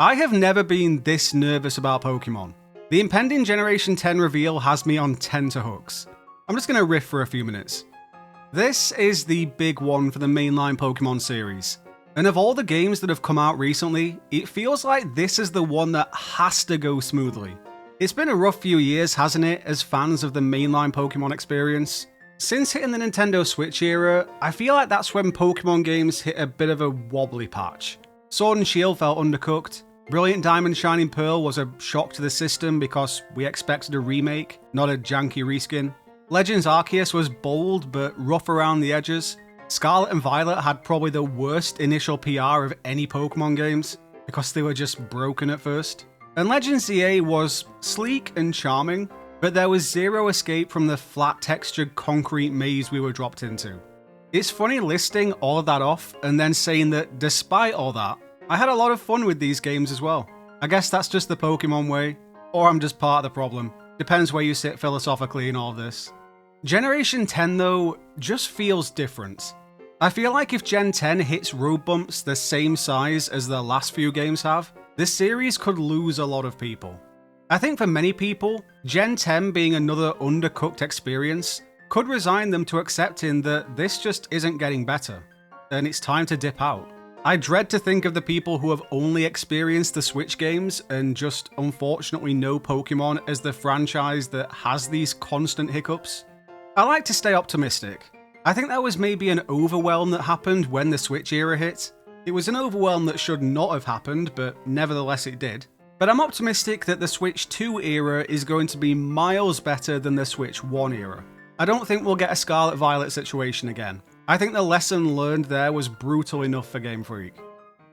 I have never been this nervous about Pokémon. The impending Generation 10 reveal has me on tenterhooks. I'm just going to riff for a few minutes. This is the big one for the mainline Pokémon series. And of all the games that have come out recently, it feels like this is the one that has to go smoothly. It's been a rough few years, hasn't it, as fans of the mainline Pokémon experience? Since hitting the Nintendo Switch era, I feel like that's when Pokémon games hit a bit of a wobbly patch. Sword and Shield felt undercooked. Brilliant Diamond Shining Pearl was a shock to the system because we expected a remake, not a janky reskin. Legends Arceus was bold but rough around the edges. Scarlet and Violet had probably the worst initial PR of any Pokémon games, because they were just broken at first. And Legends ZA was sleek and charming, but there was zero escape from the flat-textured concrete maze we were dropped into. It's funny listing all of that off and then saying that despite all that, I had a lot of fun with these games as well. I guess that's just the Pokemon way, or I'm just part of the problem. Depends where you sit philosophically in all of this. Generation 10 though, just feels different. I feel like if Gen 10 hits road bumps the same size as the last few games have, this series could lose a lot of people. I think for many people, Gen 10 being another undercooked experience could resign them to accepting that this just isn't getting better, and it's time to dip out. I dread to think of the people who have only experienced the Switch games and just unfortunately know Pokemon as the franchise that has these constant hiccups. I like to stay optimistic. I think that was maybe an overwhelm that happened when the Switch era hit. It was an overwhelm that should not have happened, but nevertheless it did. But I'm optimistic that the Switch 2 era is going to be miles better than the Switch 1 era. I don't think we'll get a Scarlet Violet situation again. I think the lesson learned there was brutal enough for Game Freak.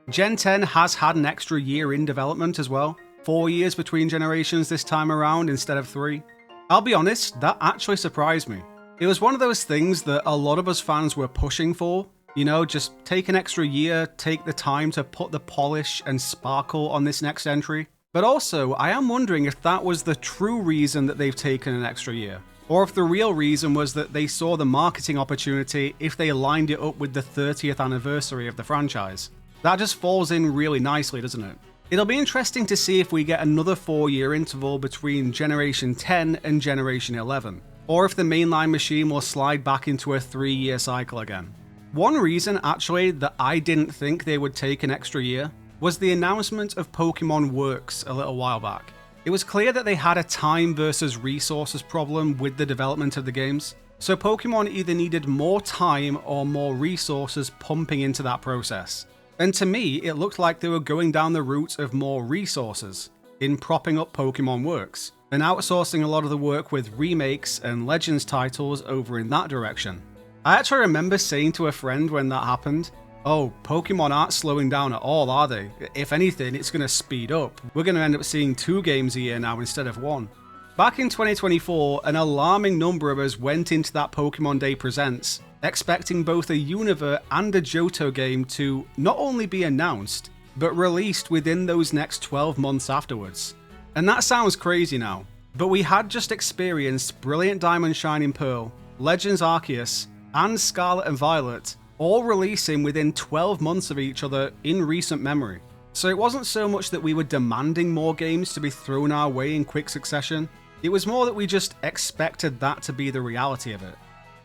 Gen 10 has had an extra year in development as well. 4 years between generations this time around instead of 3. I'll be honest, that actually surprised me. It was one of those things that a lot of us fans were pushing for. You know, just take an extra year, take the time to put the polish and sparkle on this next entry. But also, I am wondering if that was the true reason that they've taken an extra year. Or if the real reason was that they saw the marketing opportunity if they lined it up with the 30th anniversary of the franchise. That just falls in really nicely, doesn't it? It'll be interesting to see if we get another 4-year interval between Generation 10 and Generation 11, or if the mainline machine will slide back into a 3-year cycle again. One reason, actually, that I didn't think they would take an extra year was the announcement of Pokémon Works a little while back. It was clear that they had a time versus resources problem with the development of the games, so Pokémon either needed more time or more resources pumping into that process. And to me, it looked like they were going down the route of more resources, in propping up Pokémon Works, and outsourcing a lot of the work with remakes and Legends titles over in that direction. I actually remember saying to a friend when that happened, "Oh, Pokemon aren't slowing down at all, are they? If anything, it's going to speed up. We're going to end up seeing 2 games a year now instead of 1. Back in 2024, an alarming number of us went into that Pokemon Day Presents, expecting both a Univert and a Johto game to not only be announced, but released within those next 12 months afterwards. And that sounds crazy now, but we had just experienced Brilliant Diamond Shining Pearl, Legends Arceus, and Scarlet and Violet all releasing within 12 months of each other in recent memory. So it wasn't so much that we were demanding more games to be thrown our way in quick succession, it was more that we just expected that to be the reality of it.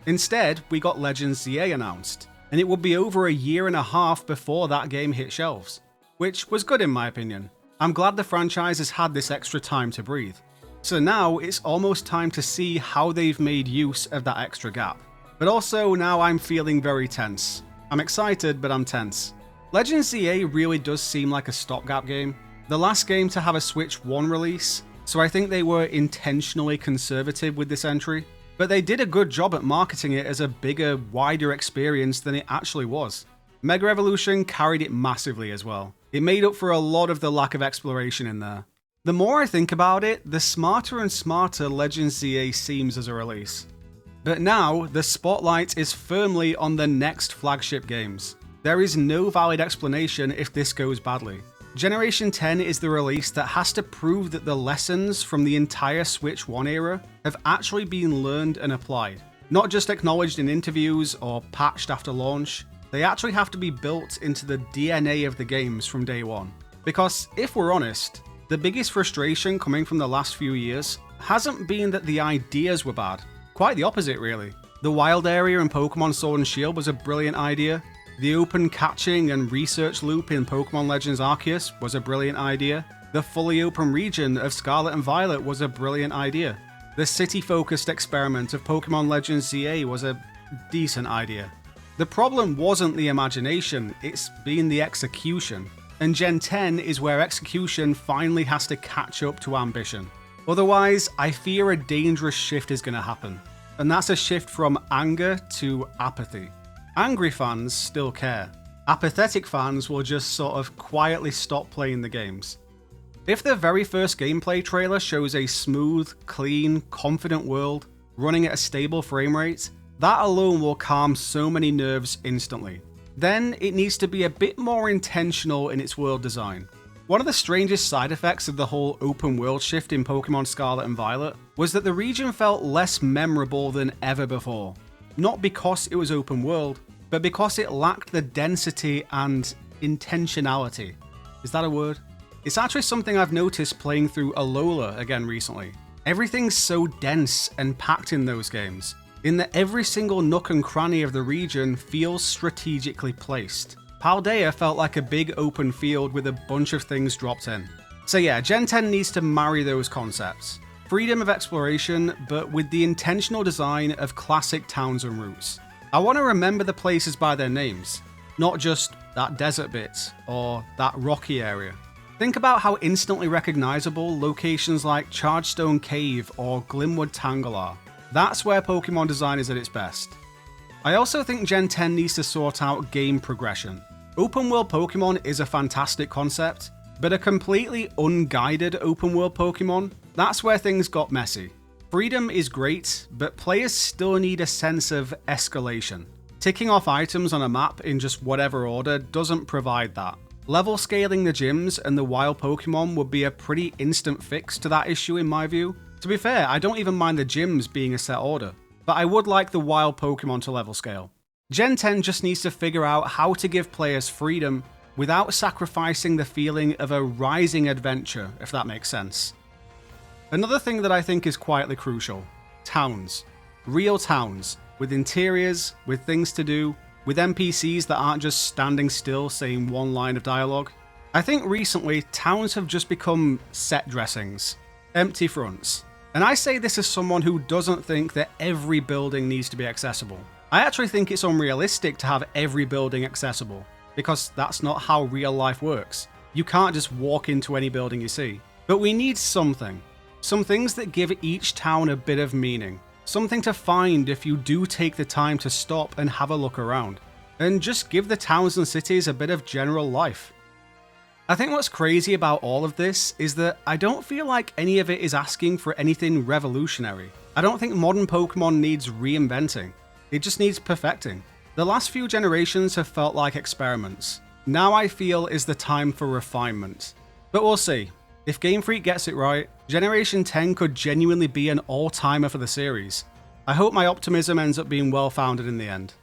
Instead, we got Legends ZA announced, and it would be over a year and a half before that game hit shelves, which was good in my opinion. I'm glad the franchise has had this extra time to breathe. So now it's almost time to see how they've made use of that extra gap. But also now I'm feeling very tense. I'm excited, but I'm tense. Legends ZA really does seem like a stopgap game. The last game to have a Switch 1 release, so I think they were intentionally conservative with this entry. But they did a good job at marketing it as a bigger, wider experience than it actually was. Mega Evolution carried it massively as well. It made up for a lot of the lack of exploration in there. The more I think about it, the smarter and smarter Legends ZA seems as a release. But now, the spotlight is firmly on the next flagship games. There is no valid explanation if this goes badly. Generation 10 is the release that has to prove that the lessons from the entire Switch 1 era have actually been learned and applied. Not just acknowledged in interviews or patched after launch, they actually have to be built into the DNA of the games from day one. Because if we're honest, the biggest frustration coming from the last few years hasn't been that the ideas were bad. Quite the opposite, really. The wild area in Pokemon Sword and Shield was a brilliant idea. The open catching and research loop in Pokemon Legends Arceus was a brilliant idea. The fully open region of Scarlet and Violet was a brilliant idea. The city-focused experiment of Pokemon Legends ZA was a decent idea. The problem wasn't the imagination, it's been the execution. And Gen 10 is where execution finally has to catch up to ambition. Otherwise, I fear a dangerous shift is going to happen. And that's a shift from anger to apathy. Angry fans still care. Apathetic fans will just sort of quietly stop playing the games. If the very first gameplay trailer shows a smooth, clean, confident world running at a stable frame rate, that alone will calm so many nerves instantly. Then it needs to be a bit more intentional in its world design. One of the strangest side effects of the whole open world shift in Pokemon Scarlet and Violet was that the region felt less memorable than ever before. Not because it was open world, but because it lacked the density and intentionality. Is that a word? It's actually something I've noticed playing through Alola again recently. Everything's so dense and packed in those games, in that every single nook and cranny of the region feels strategically placed. Paldea felt like a big open field with a bunch of things dropped in. So yeah, Gen 10 needs to marry those concepts. Freedom of exploration, but with the intentional design of classic towns and routes. I want to remember the places by their names, not just that desert bit or that rocky area. Think about how instantly recognizable locations like Chargestone Cave or Glimwood Tangle are. That's where Pokemon design is at its best. I also think Gen 10 needs to sort out game progression. Open world Pokemon is a fantastic concept, but a completely unguided open world Pokemon, that's where things got messy. Freedom is great, but players still need a sense of escalation. Ticking off items on a map in just whatever order doesn't provide that. Level scaling the gyms and the wild Pokemon would be a pretty instant fix to that issue in my view. To be fair, I don't even mind the gyms being a set order, but I would like the wild Pokemon to level scale. Gen 10 just needs to figure out how to give players freedom without sacrificing the feeling of a rising adventure, if that makes sense. Another thing that I think is quietly crucial: towns. Real towns, with interiors, with things to do, with NPCs that aren't just standing still saying one line of dialogue. I think recently, towns have just become set dressings, empty fronts. And I say this as someone who doesn't think that every building needs to be accessible. I actually think it's unrealistic to have every building accessible, because that's not how real life works. You can't just walk into any building you see. But we need something. Some things that give each town a bit of meaning. Something to find if you do take the time to stop and have a look around. And just give the towns and cities a bit of general life. I think what's crazy about all of this is that I don't feel like any of it is asking for anything revolutionary. I don't think modern Pokemon needs reinventing. It just needs perfecting. The last few generations have felt like experiments. Now I feel is the time for refinement. But we'll see. If Game Freak gets it right, Generation 10 could genuinely be an all-timer for the series. I hope my optimism ends up being well-founded in the end.